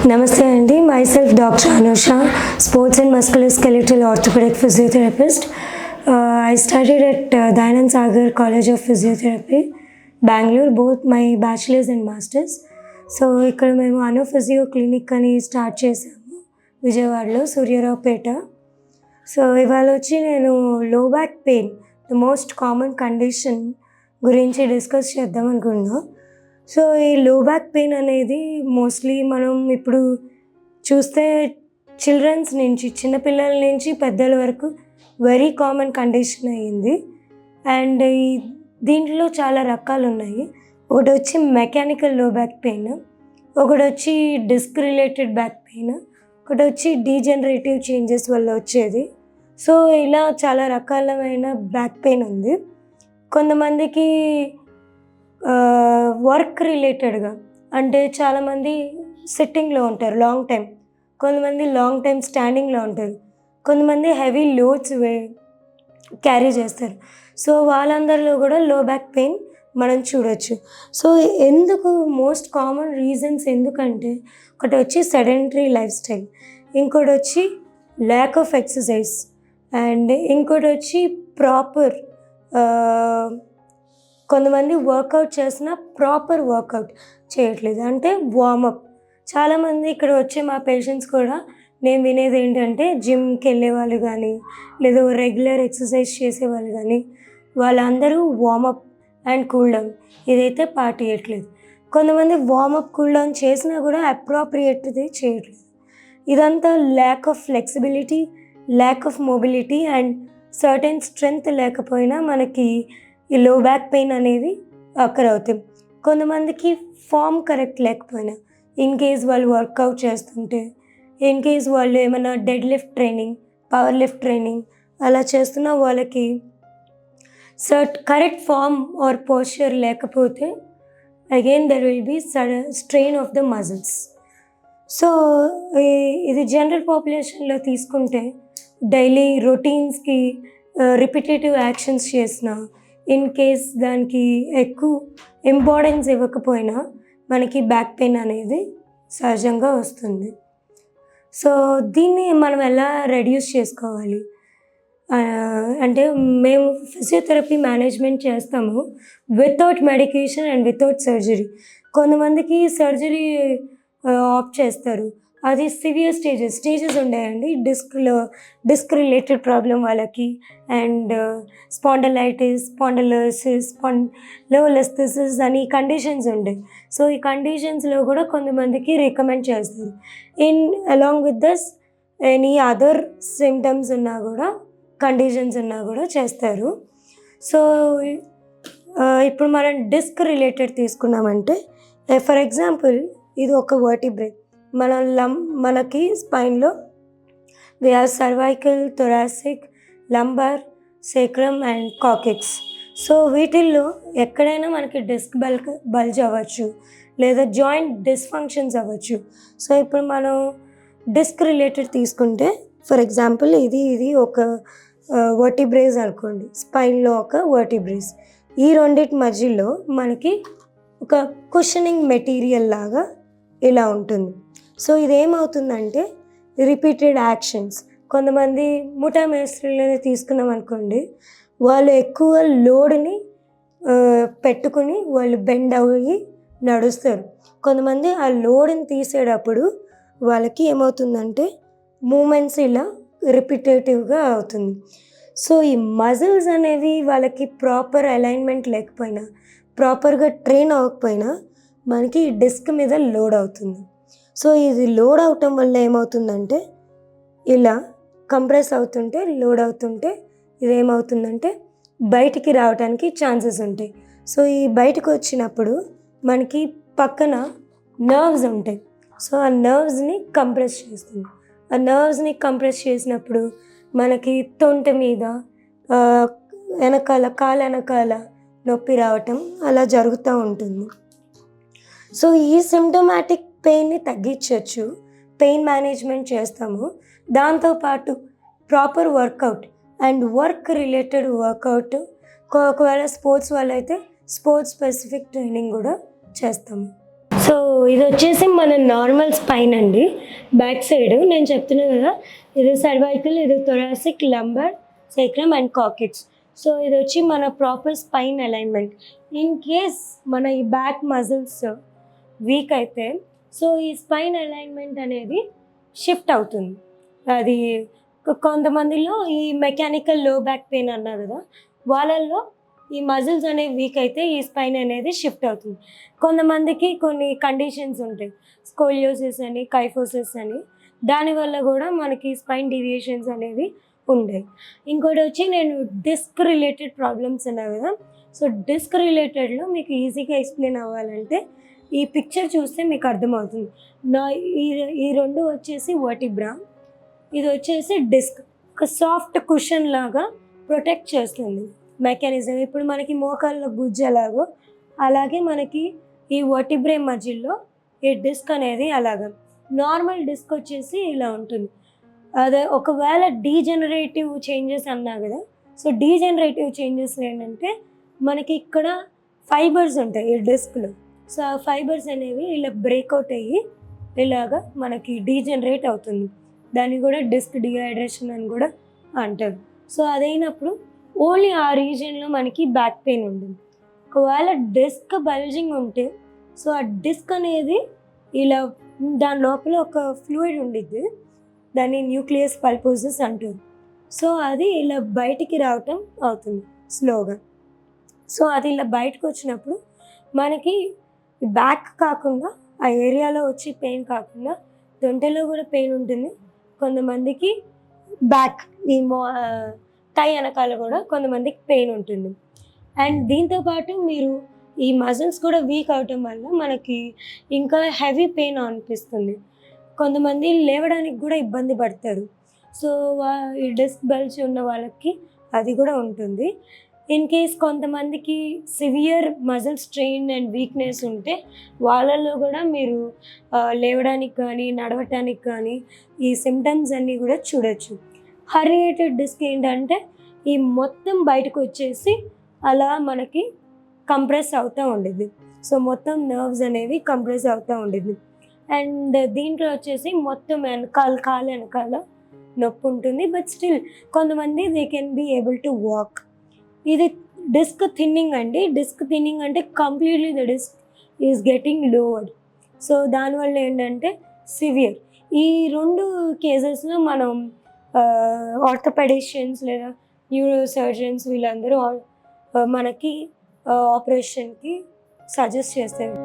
Namaste Andy, myself Dr. Anusha, Sports and Musculoskeletal Orthopedic Physiotherapist. I studied at Dayanand Sagar College of Physiotherapy, Bangalore, both my bachelor's and master's. So ఇక్కడ మేము అను physio clinic అని start చేసాము విజయవాడలో Suryaraopeta. So ఇవాళ వచ్చి నేను లో back pain the most common condition గురించి డిస్కస్ చేద్దాం అనుకున్నాను. సో ఈ లో బ్యాక్ పెయిన్ అనేది మోస్ట్లీ మనం ఇప్పుడు చూస్తే చిల్డ్రన్స్ నుంచి చిన్నపిల్లల నుంచి పెద్దల వరకు వెరీ కామన్ కండిషన్ అయ్యింది. అండ్ దీంట్లో చాలా రకాలు ఉన్నాయి. ఒకటి వచ్చి మెకానికల్ లో బ్యాక్ పెయిన్, ఒకటి వచ్చి డిస్క్ రిలేటెడ్ బ్యాక్ పెయిన్, ఒకటి వచ్చి డీజనరేటివ్ చేంజెస్ వల్ల వచ్చేది. సో ఇలా చాలా రకాలమైన బ్యాక్ పెయిన్ ఉంది. కొంతమందికి వర్క్ రిలేటెడ్గా అంటే చాలామంది సిట్టింగ్లో ఉంటారు లాంగ్ టైం, కొంతమంది లాంగ్ టైం స్టాండింగ్లో ఉంటారు, కొంతమంది హెవీ లోడ్స్ క్యారీ చేస్తారు. సో వాళ్ళందరిలో కూడా లో బ్యాక్ పెయిన్ మనం చూడొచ్చు. సో ఎందుకు మోస్ట్ కామన్ రీజన్స్ ఎందుకంటే ఒకటి వచ్చి సెడెంటరీ లైఫ్ స్టైల్, ఇంకోటి వచ్చి ల్యాక్ ఆఫ్ ఎక్సర్సైజ్, అండ్ ఇంకోటి వచ్చి ప్రాపర్ కొంతమంది వర్కౌట్ చేసిన ప్రాపర్ వర్కౌట్ చేయట్లేదు, అంటే వార్మప్. చాలామంది ఇక్కడ వచ్చే మా పేషెంట్స్ కూడా నేను వినేది ఏంటంటే జిమ్కి వెళ్ళే వాళ్ళు కానీ లేదా రెగ్యులర్ ఎక్సర్సైజ్ చేసేవాళ్ళు కానీ వాళ్ళందరూ వార్మప్ అండ్ కూల్ డౌన్ ఇదైతే పాటియట్లేదు. కొంతమంది వార్మప్ కూల్ డౌన్ చేసినా కూడా అప్రోప్రియేట్ది చేయట్లేదు. ఇదంతా lack of flexibility, lack of mobility and certain strength లేకపోయినా మనకి ఈ లో బ్యాక్ పెయిన్ అనేది అక్కర్ అవుతుంది. కొంతమందికి ఫామ్ కరెక్ట్ లేకపోయినా, ఇన్ కేస్ వాళ్ళు వర్కౌట్ చేస్తుంటే, ఇన్ కేస్ వాళ్ళు ఏమైనా deadlift training, power lift training అలా చేస్తున్నా వాళ్ళకి కరెక్ట్ ఫామ్ ఆర్ పోస్చర్ లేకపోతే again there will be strain of the muscles. So ఇది జనరల్ పాపులేషన్లో తీసుకుంటే డైలీ రొటీన్స్కి రిపిటేటివ్ యాక్షన్స్ చేసిన, ఇన్ కేస్ దానికి ఎక్కువ ఇంపార్టెన్స్ ఇవ్వకపోయినా మనకి బ్యాక్ పెయిన్ అనేది సహజంగా వస్తుంది. సో దీన్ని మనం ఎలా రెడ్యూస్ చేసుకోవాలి అంటే మేము ఫిజియోథెరపీ మేనేజ్మెంట్ చేస్తాము without medication and without surgery. కొంతమందికి సర్జరీ ఆప్ట్ చేస్తారు, అది సివియర్ స్టేజెస్ ఉన్నాయండి. డిస్క్ రిలేటెడ్ ప్రాబ్లం వాళ్ళకి, అండ్ స్పాండలైటిస్, స్పాండలోసిస్, స్పాండిలోలిస్థెసిస్ అని కండిషన్స్ ఉంటాయి. సో ఈ కండిషన్స్లో కూడా కొంతమందికి రికమెండ్ చేస్తారు. Along with those any other symptoms ఉన్నా కూడా, కండిషన్స్ ఉన్నా కూడా చేస్తారు. సో ఇప్పుడు మనం డిస్క్ రిలేటెడ్ తీసుకున్నామంటే ఫర్ ఎగ్జాంపుల్ ఇది ఒక వర్టిబ్రే. మనకి స్పైన్లో we have cervical, thoracic, lumbar, sacrum and coccyx. So వీటిల్లో ఎక్కడైనా మనకి డిస్క్ బల్జ్ అవ్వచ్చు లేదా జాయింట్ డిస్ఫంక్షన్స్ అవ్వచ్చు. సో ఇప్పుడు మనం డిస్క్ రిలేటెడ్ తీసుకుంటే ఫర్ ఎగ్జాంపుల్ ఇది ఒక వర్టిబ్రేస్ అనుకోండి, స్పైన్లో ఒక వర్టిబ్రేస్. ఈ రెండింటి మధ్యలో మనకి ఒక కుషనింగ్ మెటీరియల్ లాగా ఇలా ఉంటుంది. సో ఇదేమవుతుందంటే రిపీటెడ్ యాక్షన్స్, కొంతమంది ముఠా మేస్త్రీలని తీసుకున్నాం అనుకోండి, వాళ్ళు ఎక్కువ లోడ్ని పెట్టుకుని వాళ్ళు బెండ్ అయ్యి నడుస్తారు. కొంతమంది ఆ లోడ్ని తీసేటప్పుడు వాళ్ళకి ఏమవుతుందంటే మూమెంట్స్ ఇలా రిపిటేటివ్గా అవుతుంది. సో ఈ మజిల్స్ అనేవి వాళ్ళకి ప్రాపర్ అలైన్మెంట్ లేకపోయినా, ప్రాపర్గా ట్రైన్ అవ్వకపోయినా మనకి డిస్క్ మీద లోడ్ అవుతుంది. సో ఇది లోడ్ అవటం వల్ల ఏమవుతుందంటే ఇలా కంప్రెస్ అవుతుంటే, లోడ్ అవుతుంటే ఇదేమవుతుందంటే బయటికి రావడానికి ఛాన్సెస్ ఉంటాయి. సో ఈ బయటకు వచ్చినప్పుడు మనకి పక్కన నర్వ్స్ ఉంటాయి. సో ఆ నర్వ్స్ని కంప్రెస్ చేస్తుంది. ఆ నర్వ్స్ని కంప్రెస్ చేసినప్పుడు మనకి తొంట మీద, కాలు వెనకాల నొప్పి రావటం అలా జరుగుతూ ఉంటుంది. సో ఈ సిమ్టమాటిక్ పెయిన్ని తగ్గించవచ్చు, పెయిన్ మేనేజ్మెంట్ చేస్తాము. దాంతోపాటు proper workout and work related workout, ఒకవేళ స్పోర్ట్స్ వాళ్ళైతే స్పోర్ట్స్ స్పెసిఫిక్ ట్రైనింగ్ కూడా చేస్తాము. సో ఇది వచ్చేసి మన నార్మల్ స్పైన్ అండి, బ్యాక్ సైడ్ నేను చెప్తున్నా కదా, ఇది సర్వైకల్, ఇది thoracic, lumbar, sacrum and coccyx. So ఇది వచ్చి మన proper spine alignment. In case మన ఈ బ్యాక్ మజిల్స్ వీక్ అయితే సో ఈ స్పైన్ అలైన్మెంట్ అనేది షిఫ్ట్ అవుతుంది. అది కొంతమందిలో ఈ మెకానికల్ లో బ్యాక్ పెయిన్ అన్నారు కదా, వాళ్ళల్లో ఈ మజిల్స్ అనేవి వీక్ అయితే ఈ స్పైన్ అనేది షిఫ్ట్ అవుతుంది. కొంతమందికి కొన్ని కండిషన్స్ ఉంటాయి, స్కోలియోసిస్ అని, కైఫోసిస్ అని, దానివల్ల కూడా మనకి స్పైన్ డీవియేషన్స్ అనేవి ఉంటాయి. ఇంకోటి వచ్చి నేను డిస్క్ రిలేటెడ్ ప్రాబ్లమ్స్ అన్నా కదా, సో డిస్క్ రిలేటెడ్లో మీకు ఈజీగా ఎక్స్ప్లెయిన్ అవ్వాలంటే ఈ పిక్చర్ చూస్తే మీకు అర్థమవుతుంది. ఈ రెండు వచ్చేసి వర్టిబ్రా, ఇది వచ్చేసి డిస్క్. ఒక సాఫ్ట్ కుషన్ లాగా ప్రొటెక్ట్ చేస్తుంది మెకానిజం. ఇప్పుడు మనకి మోకాళ్ళ గుజ్జలాగో అలాగే మనకి ఈ వర్టిబ్రే మధ్యలో ఈ డిస్క్ అనేది అలాగా. నార్మల్ డిస్క్ వచ్చేసి ఇలా ఉంటుంది. అదే ఒకవేళ డీజనరేటివ్ చేంజెస్ అన్నా కదా, సో డీజనరేటివ్ చేంజెస్ ఏంటంటే మనకి ఇక్కడ ఫైబర్స్ ఉంటాయి ఈ డిస్క్లో. సో ఆ ఫైబర్స్ అనేవి ఇలా బ్రేక్అవుట్ అయ్యి ఇలాగా మనకి డీజనరేట్ అవుతుంది. దాన్ని కూడా డిస్క్ డిహైడ్రేషన్ అని కూడా అంటారు. సో అదైనప్పుడు ఓన్లీ ఆ రీజియన్లో మనకి బ్యాక్ పెయిన్ ఉంటుంది. ఒకవేళ డిస్క్ బల్జింగ్ ఉంటే సో ఆ డిస్క్ అనేది ఇలా దాని లోపల ఒక ఫ్లూయిడ్ ఉండిద్ది, దాన్ని న్యూక్లియస్ పల్పోసిస్ అంటారు. సో అది ఇలా బయటికి రావటం అవుతుంది స్లోగా. సో అది ఇలా బయటకు వచ్చినప్పుడు మనకి బ్యాక్ కాకుండా ఆ ఏరియాలో వచ్చి పెయిన్ కాకుండా దొంటలో కూడా పెయిన్ ఉంటుంది. కొంతమందికి బ్యాక్ ఈ టై వెనకాల కూడా కొంతమందికి పెయిన్ ఉంటుంది. అండ్ దీంతోపాటు మీరు ఈ మజిల్స్ కూడా వీక్ అవటం వల్ల మనకి ఇంకా హెవీ పెయిన్ అనిపిస్తుంది. కొంతమంది లేవడానికి కూడా ఇబ్బంది పడతారు. సో ఈ డిస్క్ బల్జ్ ఉన్న వాళ్ళకి అది కూడా ఉంటుంది. ఇన్ కేస్ కొంతమందికి severe muscle strain and weakness ఉంటే వాళ్ళల్లో కూడా మీరు లేవడానికి కానీ నడవటానికి కానీ ఈ సిమ్టమ్స్ అన్నీ కూడా చూడొచ్చు. హర్నియేటెడ్ డిస్క్ ఏంటంటే ఈ మొత్తం బయటకు వచ్చేసి అలా మనకి కంప్రెస్ అవుతూ ఉండేది. సో మొత్తం నర్వ్స్ అనేవి కంప్రెస్ అవుతూ ఉండేది. అండ్ దీంట్లో వచ్చేసి మొత్తం కాలు వెనకాల నొప్పి ఉంటుంది. బట్ స్టిల్ కొంతమంది they can be able to walk. ఇది డిస్క్ థిన్నింగ్ అండి. డిస్క్ థిన్నింగ్ అంటే completely the disc is getting lowered. So దానివల్ల ఏంటంటే సివియర్. ఈ రెండు కేసెస్లో మనం ఆర్థోపెడిషియన్స్ లేదా న్యూరో సర్జన్స్ వీళ్ళందరూ మనకి ఆపరేషన్కి సజెస్ట్ చేస్తారు.